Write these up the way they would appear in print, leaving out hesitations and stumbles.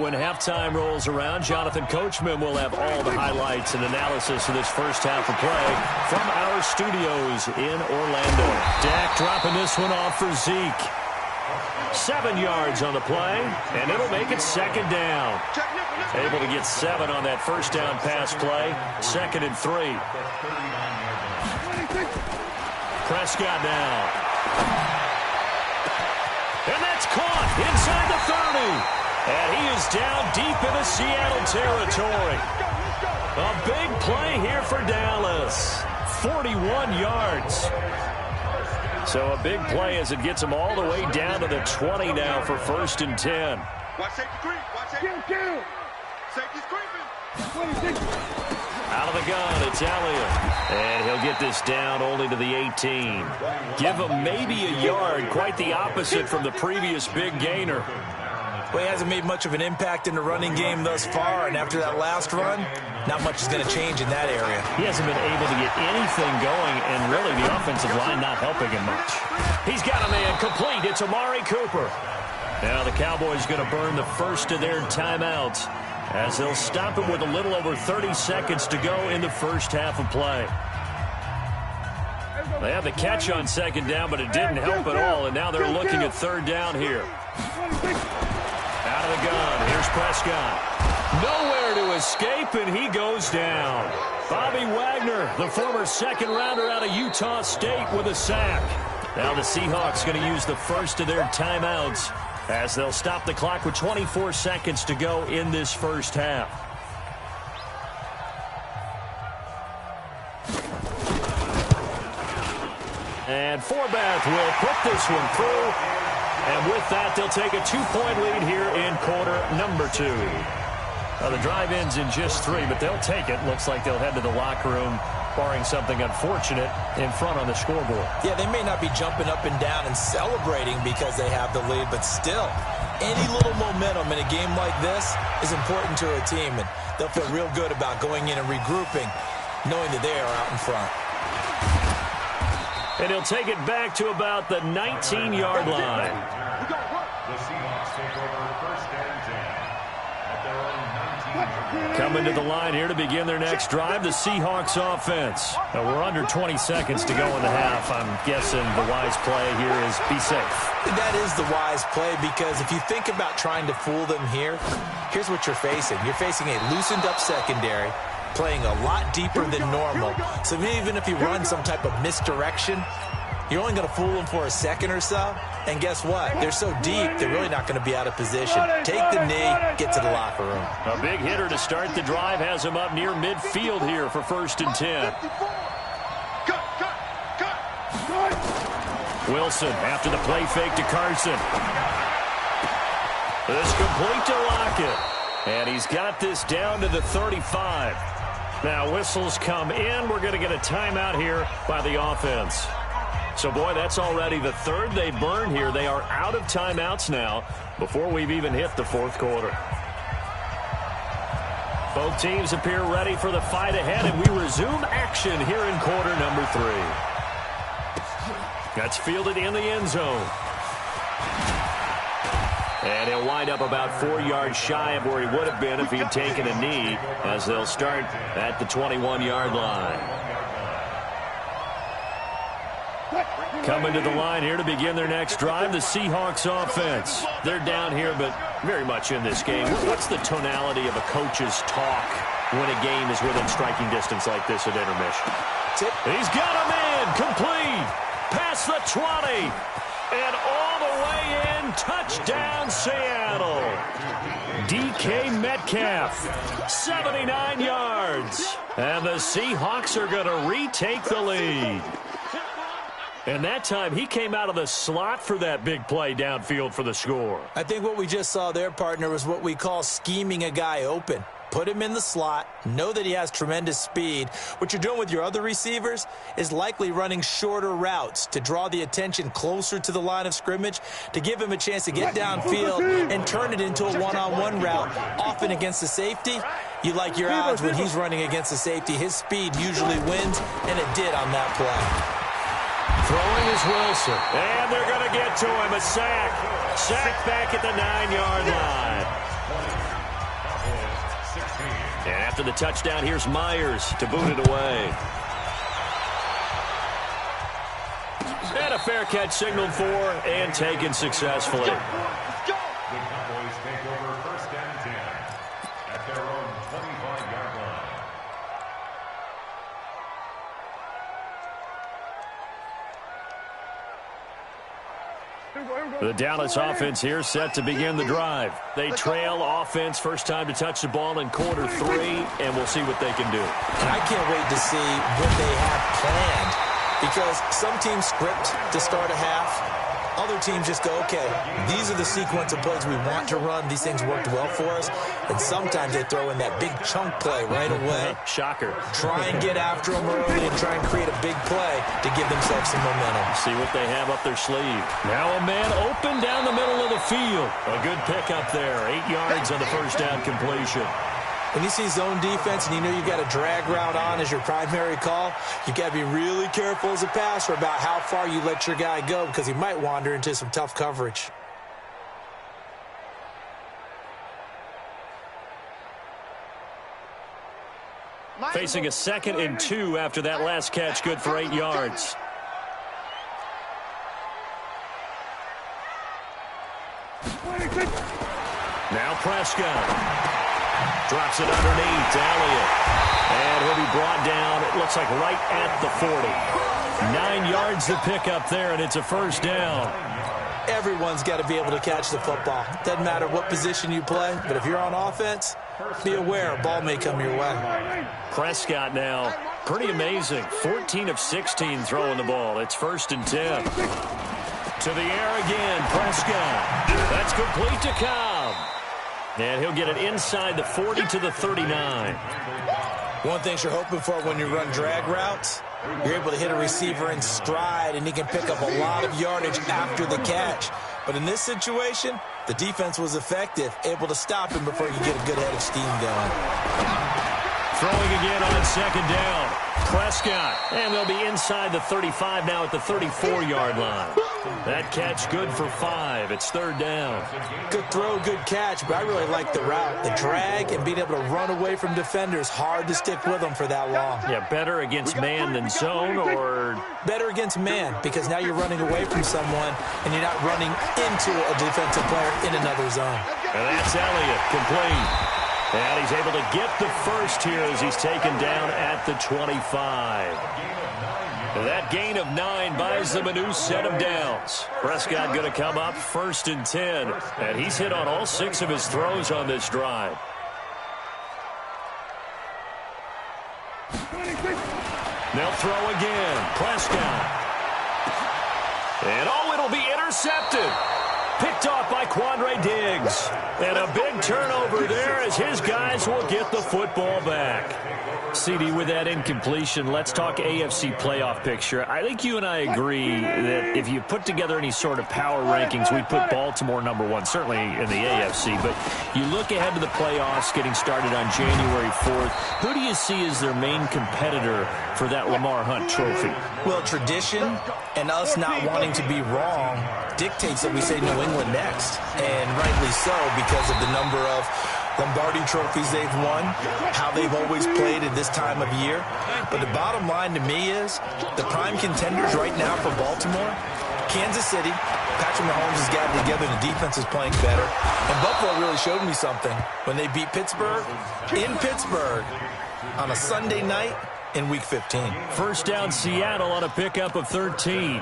when halftime rolls around, Jonathan Coachman will have all the highlights and analysis of this first half of play from our studios in Orlando. Dak dropping this one off for Zeke. 7 yards on the play, and it'll make it second down. Able to get 7 on that first down pass play. 2nd and 3. Prescott now. And that's caught inside the 30. And he is down deep into Seattle territory. A big play here for Dallas. 41 yards. So a big play as it gets him all the way down to the 20 now for 1st and 10. Out of the gun, it's Elliott. And he'll get this down only to the 18. Give him maybe a yard, quite the opposite from the previous big gainer. Well, he hasn't made much of an impact in the running game thus far, and after that last run, not much is going to change in that area. He hasn't been able to get anything going, and really the offensive line not helping him much. He's got a man complete. It's Amari Cooper. Now the Cowboys going to burn the first of their timeouts as they'll stop him with a little over 30 seconds to go in the first half of play. They have the catch on 2nd down, but it didn't help at all, and now they're looking at 3rd down here. Out of the gun, here's Prescott. Nowhere to escape, and he goes down. Bobby Wagner, the former 2nd rounder out of Utah State, with a sack. Now the Seahawks going to use the first of their timeouts as they'll stop the clock with 24 seconds to go in this first half. And Forbath will put this one through. And with that, they'll take a 2-point lead here in quarter number 2. Now, the drive ends in just 3, but they'll take it. Looks like they'll head to the locker room, barring something unfortunate, in front on the scoreboard. Yeah, they may not be jumping up and down and celebrating because they have the lead, but still, any little momentum in a game like this is important to a team, and they'll feel real good about going in and regrouping, knowing that they are out in front. And he'll take it back to about the 19-yard line. Coming to the line here to begin their next drive, the Seahawks offense. Now we're under 20 seconds to go in the half. I'm guessing the wise play here is be safe. That is the wise play, because if you think about trying to fool them here, here's what you're facing. You're facing a loosened up secondary, playing a lot deeper than normal. So even if you run some type of misdirection, you're only going to fool them for a second or so. And guess what? They're so deep, they're really not going to be out of position. Take the knee, get to the locker room. A big hitter to start the drive has him up near midfield here for 1st and 10. Wilson after the play fake to Carson. This complete to Lockett. And he's got this down to the 35. Now whistles come in. We're going to get a timeout here by the offense. So, boy, that's already the 3rd they burn here. They are out of timeouts now before we've even hit the 4th quarter. Both teams appear ready for the fight ahead, and we resume action here in quarter number 3. That's fielded in the end zone. And he'll wind up about 4 yards shy of where he would have been if he'd taken a knee, as they'll start at the 21-yard line. Coming to the line here to begin their next drive, the Seahawks offense. They're down here, but very much in this game. What's the tonality of a coach's talk when a game is within striking distance like this at intermission? He's got a man complete past the 20 and all the way in. Touchdown, Seattle. DK Metcalf, 79 yards. And the Seahawks are going to retake the lead. And that time, he came out of the slot for that big play downfield for the score. I think what we just saw there, partner, was what we call scheming a guy open. Put him in the slot, know that he has tremendous speed. What you're doing with your other receivers is likely running shorter routes to draw the attention closer to the line of scrimmage, to give him a chance to get downfield and turn it into a one-on-one route, often against the safety. You like your odds when he's running against the safety. His speed usually wins, and it did on that play. Throwing is Wilson. And they're going to get to him. A sack. Sack back at the 9-yard line. After the touchdown, here's Myers to boot it away. And a fair catch signaled for and taken successfully. The Cowboys take over first and 10 at their own 25-yard line. The Dallas offense here set to begin the drive. They trail offense first time to touch the ball in quarter 3, and we'll see what they can do. And I can't wait to see what they have planned, because some teams script to start a half. Other teams just go, okay, these are the sequence of plays we want to run. These things worked well for us. And sometimes they throw in that big chunk play right away. Shocker. Try and get after them early and try and create a big play to give themselves some momentum. See what they have up their sleeve. Now a man open down the middle of the field. A good pickup there. 8 yards on the first down completion. When you see zone defense and you know you got a drag route on as your primary call, you got to be really careful as a passer about how far you let your guy go, because he might wander into some tough coverage. Facing a 2nd and 2 after that last catch, good for 8 yards. Now Prescott. Drops it underneath to Elliott. And he'll be brought down, it looks like right at the 40. 9 yards to pick up there, and it's a first down. Everyone's got to be able to catch the football. Doesn't matter what position you play, but if you're on offense, be aware a ball may come your way. Prescott now, pretty amazing. 14 of 16 throwing the ball. It's 1st and 10. To the air again, Prescott. That's complete to Cobb. And he'll get it inside the 40 to the 39. One thing you're hoping for when you run drag routes, you're able to hit a receiver in stride, and he can pick up a lot of yardage after the catch. But in this situation, the defense was effective, able to stop him before you get a good head of steam going. Throwing again on 2nd down. Prescott. And they'll be inside the 35 now at the 34-yard line. That catch good for 5. It's 3rd down. Good throw, good catch, but I really like the route. The drag and being able to run away from defenders, hard to stick with them for that long. Yeah, better against man than zone, or? Better against man, because now you're running away from someone and you're not running into a defensive player in another zone. And that's Elliott, complete. And he's able to get the first here as he's taken down at the 25. That gain of 9 buys them a new set of downs. Prescott going to come up 1st and 10. And he's hit on all 6 of his throws on this drive. They'll throw again. Prescott. And it'll be intercepted. Picked off by Quandre Diggs. And a big turnover there as his guys will get the football back. CD, with that incompletion, let's talk AFC playoff picture. I think you and I agree that if you put together any sort of power rankings, we'd put Baltimore #1, certainly in the AFC. But you look ahead to the playoffs getting started on January 4th. Who do you see as their main competitor for that Lamar Hunt trophy? Well, tradition and us not wanting to be wrong dictates that we say New England next. And rightly so, because of the number of Lombardi trophies they've won, how they've always played at this time of year. But the bottom line to me is the prime contenders right now for Baltimore, Kansas City. Patrick Mahomes has gotten together. The defense is playing better. And Buffalo really showed me something when they beat Pittsburgh in Pittsburgh on a Sunday night in Week 15. First down, Seattle on a pickup of 13.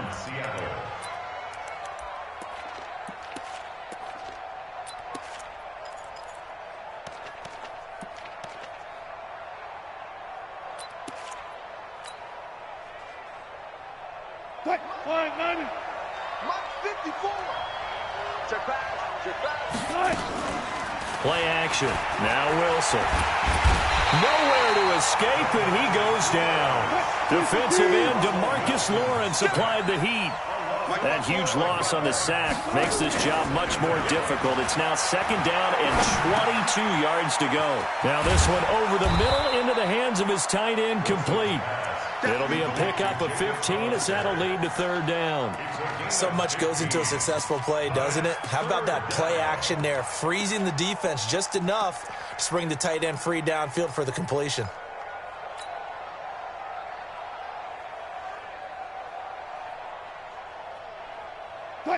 Play action. Now Wilson. Nowhere to escape, and he goes down. Defensive end DeMarcus Lawrence applied the heat. That huge loss on the sack makes this job much more difficult. It's now 2nd down and 22 yards to go. Now this one over the middle into the hands of his tight end, complete. It'll be a pickup of 15 as that'll lead to third down. So much goes into a successful play, doesn't it? How about that play action there, freezing the defense just enough to bring the tight end free downfield for the completion.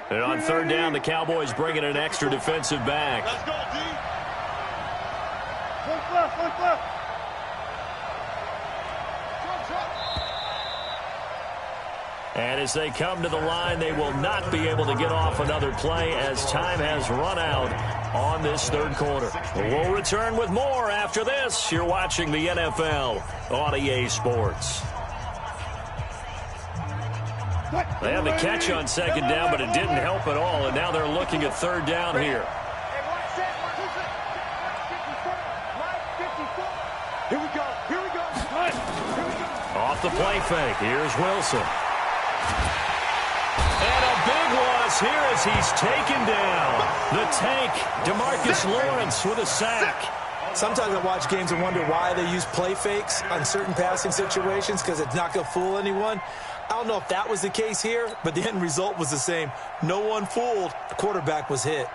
And on third down, the Cowboys bring in an extra defensive back. Let's go, D. Look left, look left. And as they come to the line, they will not be able to get off another play as time has run out on this third quarter. We'll return with more after this. You're watching the NFL on EA Sports. They had the catch on second down, but it didn't help at all, and now they're looking at third down here. Here we go, here we go. Off the play fake, here's Wilson. And a big loss here as he's taken down. The tank, DeMarcus Lawrence with a sack. Sometimes I watch games and wonder why they use play fakes on certain passing situations because it's not going to fool anyone. I don't know if that was the case here, but the end result was the same. No one fooled. The quarterback was hit.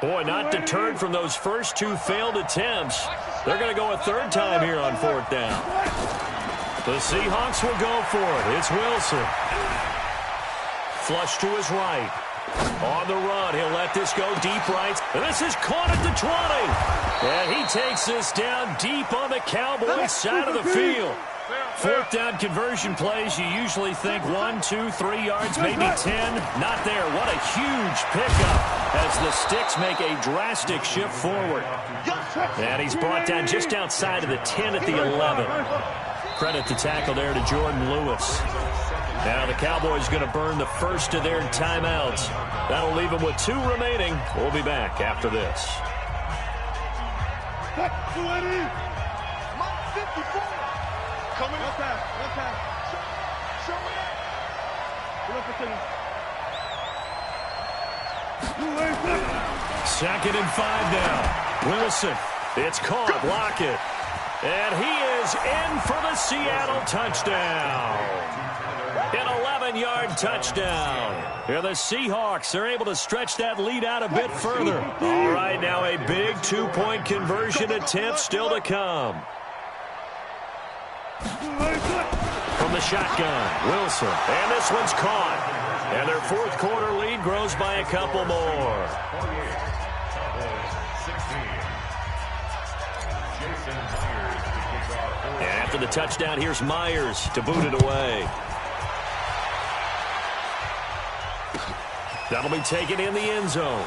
Boy, not deterred from those first two failed attempts. They're going to go a third time here on fourth down. The Seahawks will go for it. It's Wilson. Flush to his right. On the run, he'll let this go deep right. And this is caught at the 20. And he takes this down deep on the Cowboys side of the field. Fourth down conversion plays, you usually think 1, 2, 3 yards, maybe 10. Not there. What a huge pickup as the Sticks make a drastic shift forward. And he's brought down just outside of the 10 at the 11. Credit the tackle there to Jordan Lewis. Now the Cowboys going to burn the first of their timeouts. That'll leave them with 2 remaining. We'll be back after this. Coming up pass. Show it. Second and 5 now. Wilson. It's caught. Lockett. And he is in for the Seattle touchdown. An 11-yard touchdown. Here the Seahawks are able to stretch that lead out a bit further. All right, now a big 2-point conversion attempt still to come. From the shotgun, Wilson. And this one's caught. And their fourth quarter lead grows by a couple more. And after the touchdown, here's Myers to boot it away. That'll be taken in the end zone.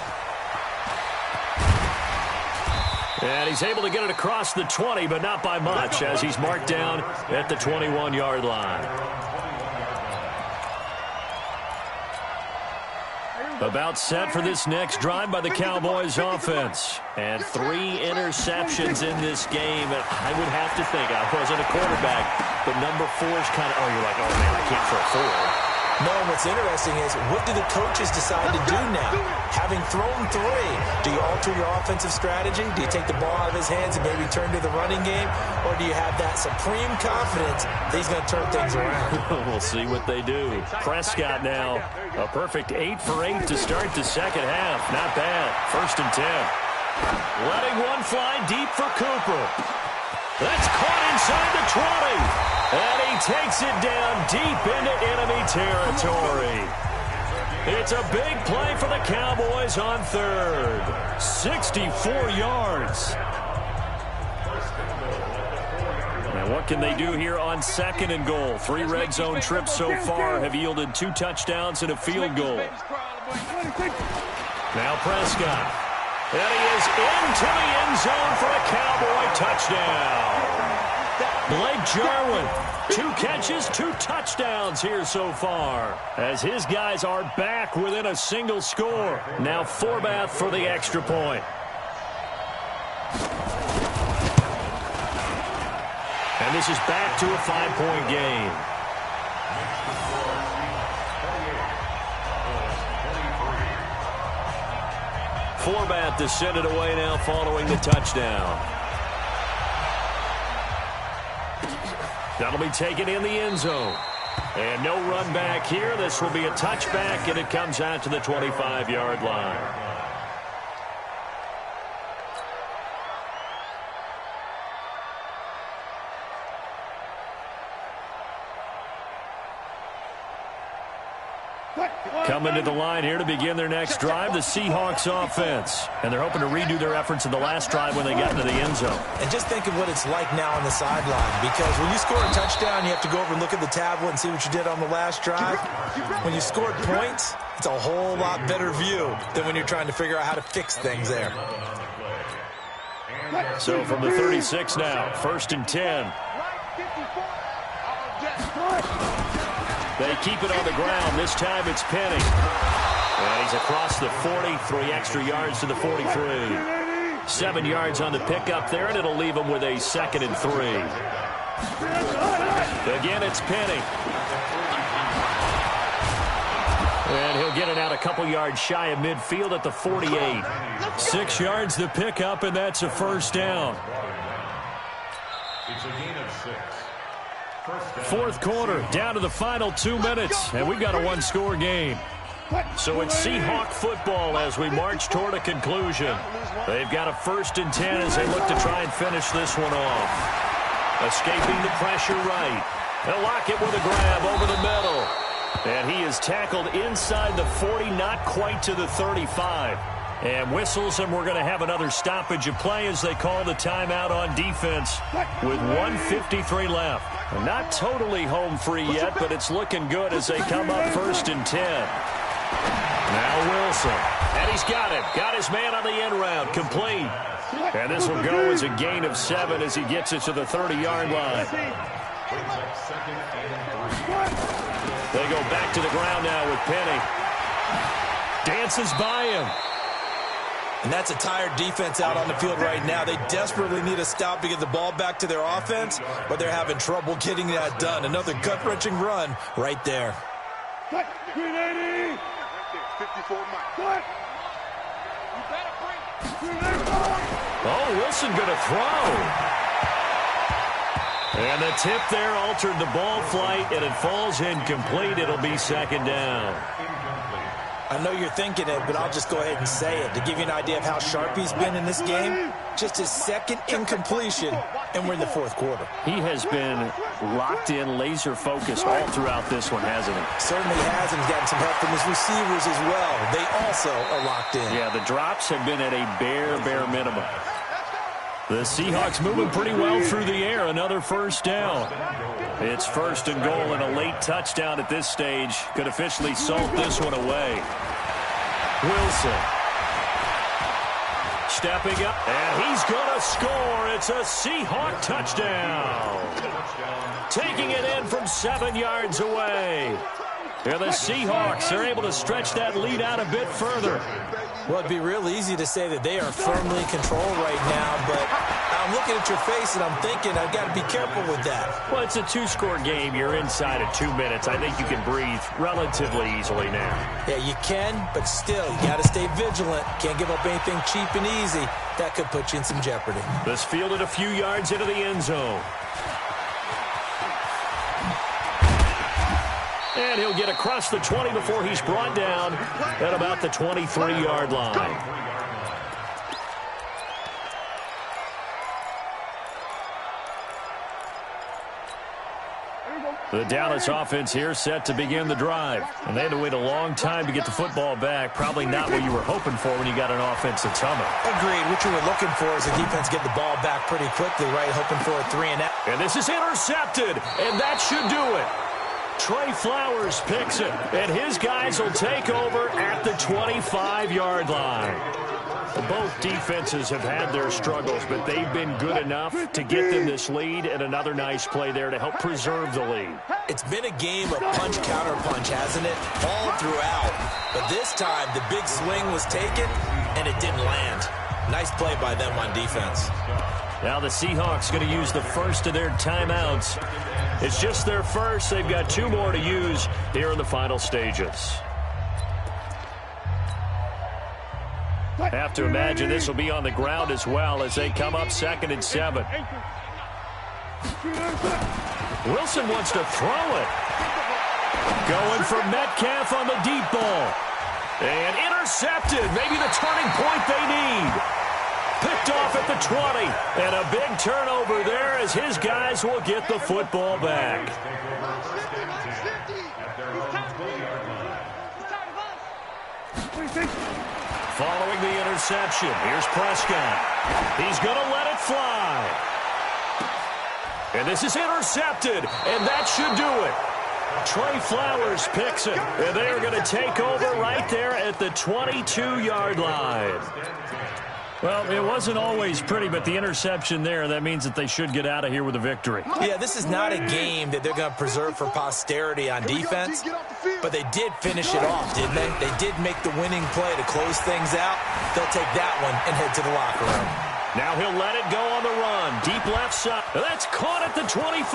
And he's able to get it across the 20, but not by much, as he's marked down at the 21-yard line. About set for this next drive by the Cowboys offense. And 3 interceptions in this game. And I would have to think, I wasn't a quarterback, but number 4 is kind of, you're like, oh, man, I can't throw 4. No, what's interesting is, what do the coaches decide to do now? Having thrown 3, do you alter your offensive strategy? Do you take the ball out of his hands and maybe turn to the running game? Or do you have that supreme confidence that he's going to turn things around? We'll see what they do. Prescott now, a perfect 8 for 8 to start the second half. Not bad. First and 10. Letting one fly deep for Cooper. That's caught inside the 20. And he takes it down deep into enemy territory. It's a big play for the Cowboys on third. 64 yards. And what can they do here on second and goal? 3 red zone trips so far have yielded 2 touchdowns and a field goal. Now Prescott. And he is into the end zone for a Cowboy touchdown. Blake Jarwin, 2 catches, 2 touchdowns here so far, as his guys are back within a single score. Now Forbath for the extra point. And this is back to a 5-point game. format to send it away now following the touchdown. That'll be taken in the end zone. And no run back here. This will be a touchback, and it comes out to the 25-yard line. Coming to the line here to begin their next drive, the Seahawks offense. And they're hoping to redo their efforts in the last drive when they got into the end zone. And just think of what it's like now on the sideline, because when you score a touchdown, you have to go over and look at the tablet and see what you did on the last drive. When you scored points, it's a whole lot better view than when you're trying to figure out how to fix things there. So from the 36 now, 1st and 10. They keep it on the ground. This time it's Penny. And he's across the 40, 3 extra yards to the 43. 7 yards on the pickup there, and it'll leave him with a 2nd and 3. Again, it's Penny. And he'll get it out a couple yards shy of midfield at the 48. 6 yards the pickup, and that's a 1st down. It's a gain of 6. 4th quarter, down to the final 2 minutes, and we've got a one-score game. So it's Seahawk football as we march toward a conclusion. They've got a 1st and 10 as they look to try and finish this one off. Escaping the pressure right. They'll lock it with a grab over the middle. And he is tackled inside the 40, not quite to the 35. And whistles, and we're going to have another stoppage of play as they call the timeout on defense with 1:53 left. Not totally home free yet, but it's looking good as they come up 1st and 10. Now Wilson, and he's got it. Got his man on the end round, complete. And this will go as a gain of 7 as he gets it to the 30-yard line. They go back to the ground now with Penny. Dances by him. And that's a tired defense out on the field right now. They desperately need a stop to get the ball back to their offense, but they're having trouble getting that done. Another gut-wrenching run right there. Oh, Wilson going to throw. And the tip there altered the ball flight, and it falls incomplete. It'll be 2nd down. I know you're thinking it, but I'll just go ahead and say it. To give you an idea of how sharp he's been in this game, just his 2nd incompletion, and we're in the 4th quarter. He has been locked in, laser-focused all throughout this one, hasn't he? Certainly has, and he's gotten some help from his receivers as well. They also are locked in. Yeah, the drops have been at a bare minimum. The Seahawks moving pretty well through the air. Another 1st down. It's 1st and goal, and a late touchdown at this stage could officially salt this one away. Wilson stepping up, and he's going to score. It's a Seahawk touchdown. Taking it in from 7 yards away. And the Seahawks are able to stretch that lead out a bit further. Well, it'd be real easy to say that they are firmly in control right now, but I'm looking at your face and I'm thinking I've got to be careful with that. Well, it's a 2-score game. You're inside of 2 minutes. I think you can breathe relatively easily now. Yeah, you can, but still, you got to stay vigilant. Can't give up anything cheap and easy. That could put you in some jeopardy. This fielded a few yards into the end zone. And he'll get across the 20 before he's brought down at about the 23-yard line. The Dallas offense here set to begin the drive. And they had to wait a long time to get the football back. Probably not what you were hoping for when you got an offense that's humming. Agreed. What you were looking for is a defense get the ball back pretty quickly, right? Hoping for a 3-and-out. And this is intercepted, and that should do it. Trey Flowers picks it, and his guys will take over at the 25-yard line. Both defenses have had their struggles, but they've been good enough to get them this lead, and another nice play there to help preserve the lead. It's been a game of punch-counter-punch, hasn't it? All throughout. But this time, the big swing was taken, and it didn't land. Nice play by them on defense. Now the Seahawks going to use the first of their timeouts. It's just their first. They've got 2 more to use here in the final stages. Have to imagine this will be on the ground as well as they come up 2nd and 7. Wilson wants to throw it. Going for Metcalf on the deep ball. And intercepted. Maybe the turning point they need. Picked off at the 20. And a big turnover there as his guys will get the football back. Following the interception, here's Prescott. He's going to let it fly. And this is intercepted, and that should do it. Trey Flowers picks it, and they are going to take over right there at the 22-yard line. Well, it wasn't always pretty, but the interception there, that means that they should get out of here with a victory. Yeah, this is not a game that they're going to preserve for posterity on defense, but they did finish it off, didn't they? They did make the winning play to close things out. They'll take that one and head to the locker room. Now he'll let it go on the run. Deep left side. That's caught at the 25.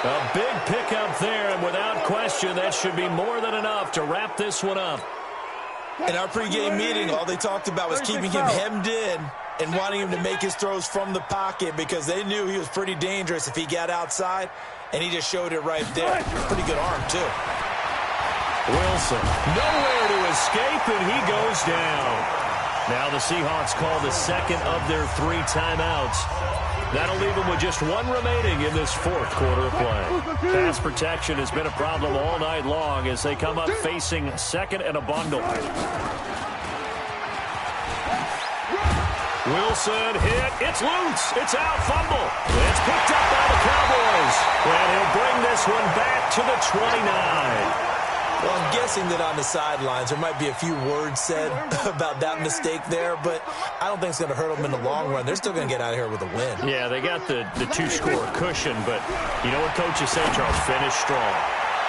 A big pickup there, and without question, that should be more than enough to wrap this one up. In our pregame meeting, all they talked about was keeping him hemmed in and wanting him to make his throws from the pocket because they knew he was pretty dangerous if he got outside, and he just showed it right there. Pretty good arm, too. Wilson, nowhere to escape, and he goes down. Now the Seahawks call the second of their 3 timeouts. That'll leave them with just 1 remaining in this 4th quarter of play. Pass protection has been a problem all night long as they come up facing 2nd and a bundle. Wilson hit. It's loose. It's out. Fumble. It's picked up by the Cowboys. And he'll bring this one back to the 29. Well, I'm guessing that on the sidelines there might be a few words said about that mistake there, but I don't think it's going to hurt them in the long run. They're still going to get out of here with a win. Yeah, they got the 2-score cushion, but you know what coaches say, Charles? Finish strong.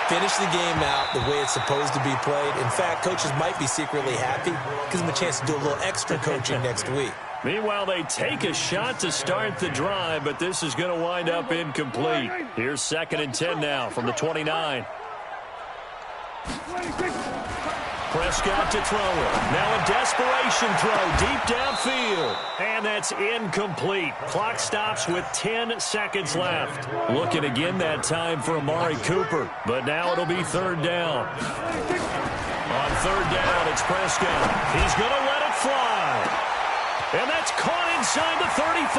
Finish the game out the way it's supposed to be played. In fact, coaches might be secretly happy. Gives them a chance to do a little extra coaching next week. Meanwhile, they take a shot to start the drive, but this is going to wind up incomplete. Here's 2nd and 10 now from the 29. Prescott to throw it. Now a desperation throw deep downfield. And that's incomplete. Clock stops with 10 seconds left. Looking again that time for Amari Cooper. But now it'll be 3rd down. On 3rd down, it's Prescott. He's going to let it fly. And that's caught inside the 35.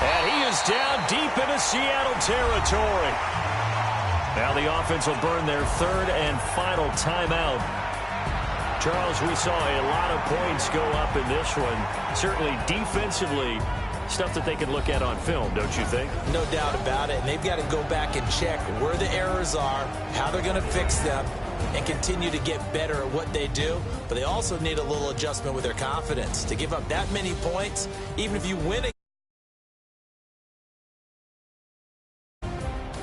And he is down deep into Seattle territory. Now the offense will burn their 3rd and final timeout. Charles, we saw a lot of points go up in this one. Certainly defensively, stuff that they can look at on film, don't you think? No doubt about it. And they've got to go back and check where the errors are, how they're going to fix them, and continue to get better at what they do. But they also need a little adjustment with their confidence. To give up that many points, even if you win a